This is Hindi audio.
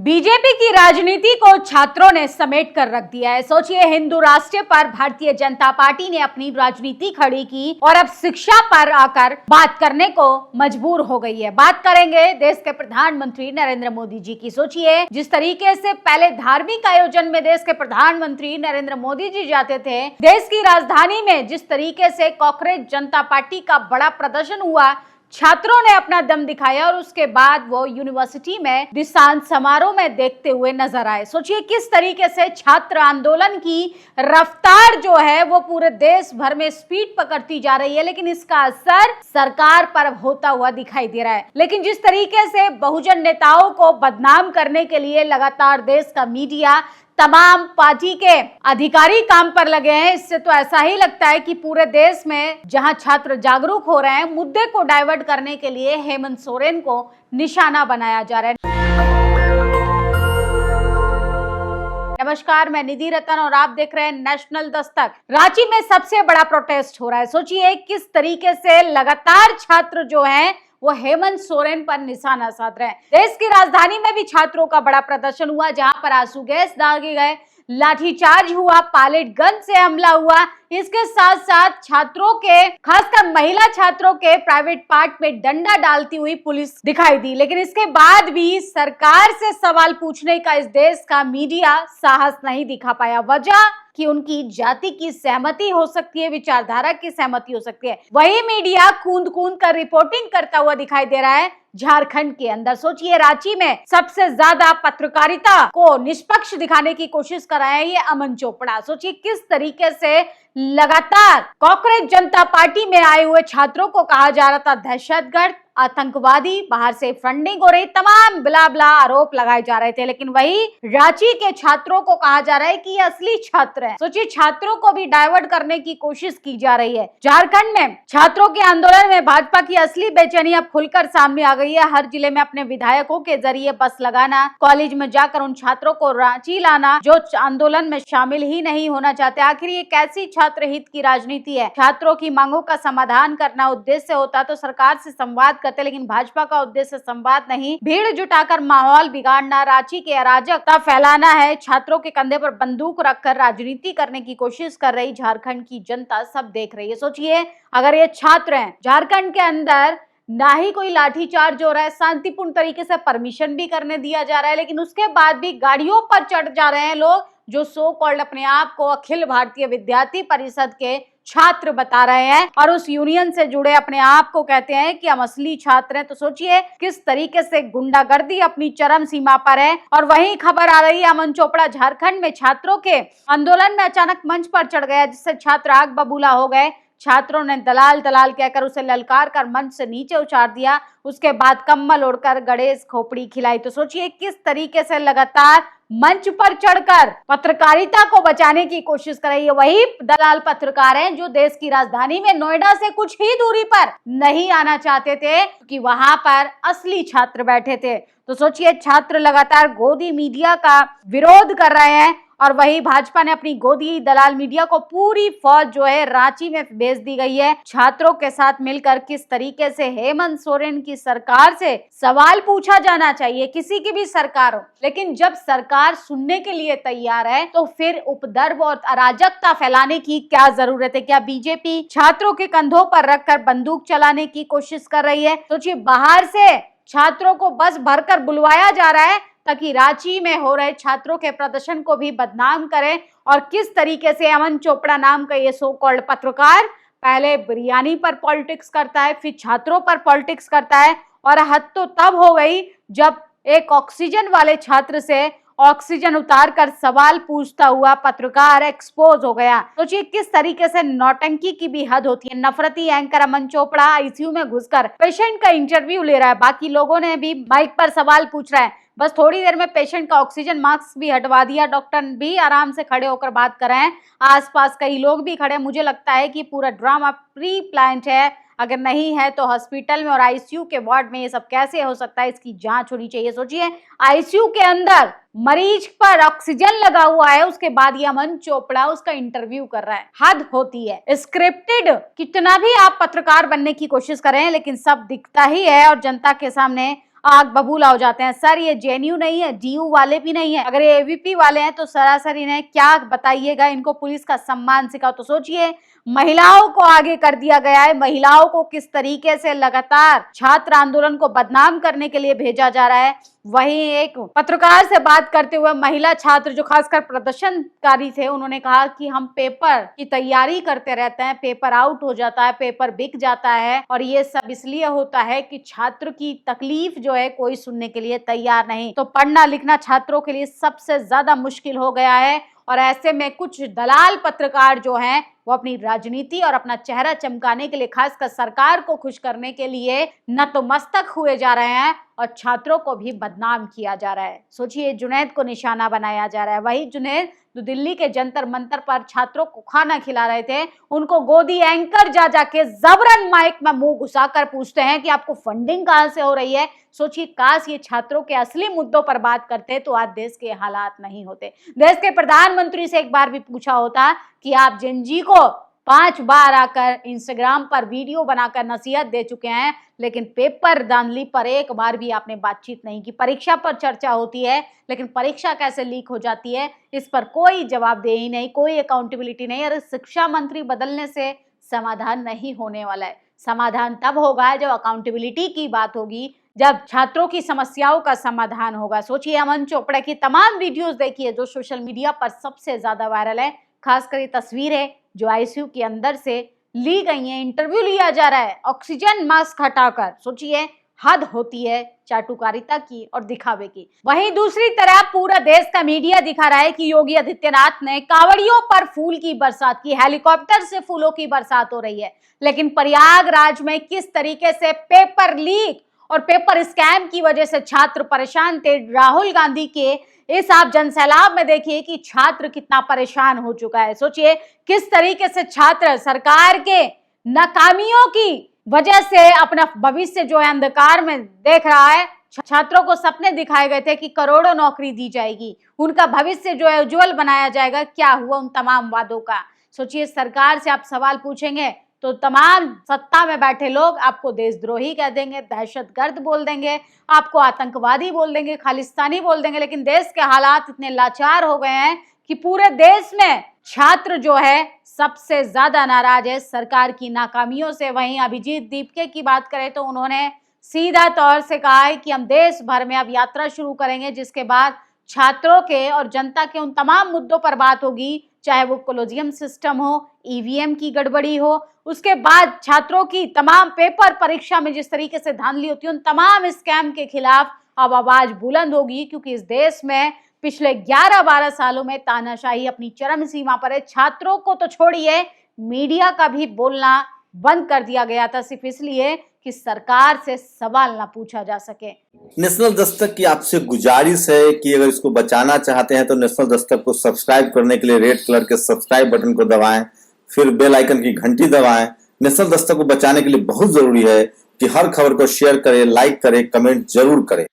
बीजेपी की राजनीति को छात्रों ने समेट कर रख दिया है। सोचिए, हिंदू राष्ट्र पर भारतीय जनता पार्टी ने अपनी राजनीति खड़ी की और अब शिक्षा पर आकर बात करने को मजबूर हो गई है। बात करेंगे देश के प्रधानमंत्री नरेंद्र मोदी जी की। सोचिए, जिस तरीके से पहले धार्मिक आयोजन में देश के प्रधानमंत्री नरेंद्र मोदी जी जाते थे, देश की राजधानी में जिस तरीके से कांग्रेस जनता पार्टी का बड़ा प्रदर्शन हुआ, छात्रों ने अपना दम दिखाया और उसके बाद वो यूनिवर्सिटी में दीक्षांत समारोह में देखते हुए नजर आए। सोचिए किस तरीके से छात्र आंदोलन की रफ्तार जो है वो पूरे देश भर में स्पीड पकड़ती जा रही है, लेकिन इसका असर सरकार पर होता हुआ दिखाई दे रहा है। लेकिन जिस तरीके से बहुजन नेताओं को बदनाम करने के लिए लगातार देश का मीडिया, तमाम पार्टी के अधिकारी काम पर लगे हैं, इससे तो ऐसा ही लगता है कि पूरे देश में जहां छात्र जागरूक हो रहे हैं, मुद्दे को डाइवर्ट करने के लिए हेमंत सोरेन को निशाना बनाया जा रहा है। नमस्कार, मैं निधि रतन और आप देख रहे हैं नेशनल दस्तक। रांची में सबसे बड़ा प्रोटेस्ट हो रहा है। सोचिए किस तरीके से लगातार छात्र जो हैं वो हेमंत सोरेन पर निशाना साध रहे हैं। देश की राजधानी में भी छात्रों का बड़ा प्रदर्शन हुआ, जहां पर आंसू गैस दागे गए, लाठीचार्ज हुआ, पायलट गन से हमला हुआ। इसके साथ साथ छात्रों के, खासकर महिला छात्रों के प्राइवेट पार्ट में डंडा डालती हुई पुलिस दिखाई दी। लेकिन इसके बाद भी सरकार से सवाल पूछने का इस देश का मीडिया साहस नहीं दिखा पाया। वजह कि उनकी जाति की सहमति हो सकती है, विचारधारा की सहमति हो सकती है। वही मीडिया कूंद कूंद कर रिपोर्टिंग करता हुआ दिखाई दे रहा है झारखंड के अंदर। सोचिए, रांची में सबसे ज्यादा पत्रकारिता को निष्पक्ष दिखाने की कोशिश कर रहे हैं ये अमन चोपड़ा। सोचिए किस तरीके से लगातार कांग्रेस जनता पार्टी में आए हुए छात्रों को कहा जा रहा था दहशतगर्द, आतंकवादी, बाहर से फंडिंग हो रही, तमाम बिला बिला आरोप लगाए जा रहे थे। लेकिन वही रांची के छात्रों को कहा जा रहा है कि ये असली छात्र हैं। सोचिए, छात्रों को भी डाइवर्ट करने की कोशिश की जा रही है। झारखंड में छात्रों के आंदोलन में भाजपा की असली बेचैनी अब खुलकर सामने आ गई है। हर जिले में अपने विधायकों के जरिए बस लगाना, कॉलेज में जाकर उन छात्रों को रांची लाना जो आंदोलन में शामिल ही नहीं होना चाहते। आखिर ये कैसी छात्र हित की राजनीति है? छात्रों की मांगों का समाधान करना उद्देश्य होता तो सरकार से संवाद करते, लेकिन भाजपा का उद्देश्य संवाद नहीं, भीड़ जुटाकर माहौल बिगाड़ना, रांची के अराजकता फैलाना है। छात्रों के कंधे पर बंदूक रखकर राजनीति करने की कोशिश कर रही झारखंड की जनता सब देख रही है। सोचिए, अगर ये छात्र हैं, झारखंड के अंदर ना ही कोई लाठीचार्ज हो रहा है, शांतिपूर्ण तरीके से परमिशन भी करने दिया जा रहा है, लेकिन उसके बाद भी गाड़ियों पर चढ़ जा रहे हैं लोग जो सो कॉल्ड अपने आप को अखिल भारतीय विद्यार्थी परिषद के छात्र बता रहे हैं और उस यूनियन से जुड़े अपने आप को कहते हैं कि हम असली छात्र हैं। तो सोचिए किस तरीके से गुंडागर्दी अपनी चरम सीमा पर है। और वही खबर आ रही है, अमन चोपड़ा झारखंड में छात्रों के आंदोलन में अचानक मंच पर चढ़ गया, जिससे छात्र आग बबूला हो गए। छात्रों ने दलाल दलाल कहकर उसे ललकार कर मंच से नीचे उतार दिया। उसके बाद कम्बल ओढ़कर गणेश खोपड़ी खिलाई। तो सोचिए किस तरीके से लगातार मंच पर चढ़कर पत्रकारिता को बचाने की कोशिश कर रही है। वही दलाल पत्रकार हैं जो देश की राजधानी में नोएडा से कुछ ही दूरी पर नहीं आना चाहते थे, क्योंकि वहां पर असली छात्र बैठे थे। तो सोचिए, छात्र लगातार गोदी मीडिया का विरोध कर रहे हैं और वही भाजपा ने अपनी गोदी दलाल मीडिया को पूरी फौज जो है रांची में भेज दी गई है। छात्रों के साथ मिलकर किस तरीके से हेमंत सोरेन की सरकार से सवाल पूछा जाना चाहिए, किसी की भी सरकार हो, लेकिन जब सरकार सुनने के लिए तैयार है तो फिर उपद्रव और अराजकता फैलाने की क्या जरूरत है? क्या बीजेपी छात्रों के कंधों पर रखकर बंदूक चलाने की कोशिश कर रही है? सोचिए, बाहर से छात्रों को बस भरकर बुलवाया जा रहा है ताकि रांची में हो रहे छात्रों के प्रदर्शन को भी बदनाम करें। और किस तरीके से अमन चोपड़ा नाम का ये सो कॉल्ड पत्रकार पहले बिरयानी पर पॉलिटिक्स करता है, फिर छात्रों पर पॉलिटिक्स करता है। और हद तो तब हो गई जब एक ऑक्सीजन वाले छात्र से ऑक्सीजन उतारकर सवाल पूछता हुआ पत्रकार एक्सपोज हो गया। सोचिए किस तरीके से नौटंकी की भी हद होती है। नफरती एंकर अमन चोपड़ा आईसीयू में घुसकर पेशेंट का इंटरव्यू ले रहा है, बाकी लोगों ने भी माइक पर सवाल पूछ रहा है। बस थोड़ी देर में पेशेंट का ऑक्सीजन मास्क भी हटवा दिया, डॉक्टर भी आराम से खड़े होकर बात कर रहे हैं, आसपास कई लोग भी खड़े। मुझे लगता है कि पूरा ड्रामा प्री प्लान्ड है। अगर नहीं है तो हॉस्पिटल में और आईसीयू के वार्ड में ये सब कैसे हो सकता है, इसकी जांच होनी चाहिए। सोचिए, आईसीयू के अंदर मरीज पर ऑक्सीजन लगा हुआ है, उसके बाद ये अमन चोपड़ा उसका इंटरव्यू कर रहा है। हद होती है। स्क्रिप्टेड कितना भी आप पत्रकार बनने की कोशिश करें, लेकिन सब दिखता ही है और जनता के सामने आग बबूला हो जाते हैं। सर ये जेएनयू नहीं है, डीयू वाले भी नहीं है, अगर ये एबीपी वाले हैं तो सरासर इन्हें क्या बताइएगा, इनको पुलिस का सम्मान सिखाओ। तो सोचिए महिलाओं को आगे कर दिया गया है, महिलाओं को किस तरीके से लगातार छात्र आंदोलन को बदनाम करने के लिए भेजा जा रहा है। वहीं एक पत्रकार से बात करते हुए महिला छात्र जो खासकर प्रदर्शनकारी थे, उन्होंने कहा कि हम पेपर की तैयारी करते रहते हैं, पेपर आउट हो जाता है, पेपर बिक जाता है और ये सब इसलिए होता है कि छात्र की तकलीफ जो है कोई सुनने के लिए तैयार नहीं। तो पढ़ना लिखना छात्रों के लिए सबसे ज्यादा मुश्किल हो गया है और ऐसे में कुछ दलाल पत्रकार जो हैं वो अपनी राजनीति और अपना चेहरा चमकाने के लिए, खासकर सरकार को खुश करने के लिए नतमस्तक हुए जा रहे हैं और छात्रों को भी बदनाम किया जा रहा है। सोचिए जुनैद को निशाना बनाया जा रहा है। वही जुनैद जो दिल्ली के जंतर मंतर पर छात्रों को खाना खिला रहे थे, उनको गोदी एंकर जा जाके जबरन माइक में मुंह घुसाकर पूछते हैं कि आपको फंडिंग कहां से हो रही है। सोचिए काश ये छात्रों के असली मुद्दों पर बात करते तो आज देश के हालात नहीं होते। देश के प्रधानमंत्री से एक बार भी पूछा होता कि आप जेनजी को 5 बार आकर इंस्टाग्राम पर वीडियो बनाकर नसीहत दे चुके हैं, लेकिन पेपर दानली पर एक बार भी आपने बातचीत नहीं की। परीक्षा पर चर्चा होती है लेकिन परीक्षा कैसे लीक हो जाती है इस पर कोई जवाबदेही नहीं, कोई अकाउंटेबिलिटी नहीं। और शिक्षा मंत्री बदलने से समाधान नहीं होने वाला है। समाधान तब होगा जब अकाउंटेबिलिटी की बात होगी, जब छात्रों की समस्याओं का समाधान होगा। सोचिए अमन चोपड़ा की तमाम वीडियोस देखिए जो सोशल मीडिया पर सबसे ज्यादा वायरल है। खासकर ये तस्वीरें जो आईसीयू के अंदर से ली गई हैं, इंटरव्यू लिया जा रहा है ऑक्सीजन मास्क हटाकर। सोचिए हद होती है चाटुकारिता की और दिखावे की। वहीं दूसरी तरफ पूरा देश का मीडिया दिखा रहा है कि योगी आदित्यनाथ ने कांवड़ियों पर फूल की बरसात की, हेलीकॉप्टर से फूलों की बरसात हो रही है। लेकिन प्रयागराज में किस तरीके से पेपर लीक और पेपर स्कैम की वजह से छात्र परेशान थे। राहुल गांधी के इस आप जनसैलाब में देखिए कि छात्र कितना परेशान हो चुका है। सोचिए किस तरीके से छात्र सरकार के नाकामियों की वजह से अपना भविष्य जो है अंधकार में देख रहा है। छात्रों को सपने दिखाए गए थे कि करोड़ों नौकरी दी जाएगी, उनका भविष्य जो है उज्जवल बनाया जाएगा। क्या हुआ उन तमाम वादों का? सोचिए सरकार से आप सवाल पूछेंगे तो तमाम सत्ता में बैठे लोग आपको देशद्रोही कह देंगे, दहशतगर्द बोल देंगे, आपको आतंकवादी बोल देंगे, खालिस्तानी बोल देंगे। लेकिन देश के हालात इतने लाचार हो गए हैं कि पूरे देश में छात्र जो है सबसे ज्यादा नाराज है सरकार की नाकामियों से। वहीं अभिजीत दीपके की बात करें तो उन्होंने सीधा तौर से कहा है कि हम देश भर में अब यात्रा शुरू करेंगे, जिसके बाद छात्रों के और जनता के उन तमाम मुद्दों पर बात होगी, चाहे वो कॉलेजियम सिस्टम हो, ईवीएम की गड़बड़ी हो, उसके बाद छात्रों की तमाम पेपर परीक्षा में जिस तरीके से धांधली होती है, उन तमाम स्कैम के खिलाफ अब आवाज बुलंद होगी। क्योंकि इस देश में पिछले 11-12 सालों में तानाशाही अपनी चरम सीमा पर है। छात्रों को तो छोड़िए, मीडिया का भी बोलना बंद कर दिया गया था सिर्फ इसलिए कि सरकार से सवाल ना पूछा जा सके। नेशनल दस्तक की आपसे गुजारिश है कि अगर इसको बचाना चाहते हैं तो नेशनल दस्तक को सब्सक्राइब करने के लिए रेड कलर के सब्सक्राइब बटन को दबाएं, फिर बेल आइकन की घंटी दबाएं। नेशनल दस्तक को बचाने के लिए बहुत जरूरी है कि हर खबर को शेयर करें, लाइक करें, कमेंट जरूर करें।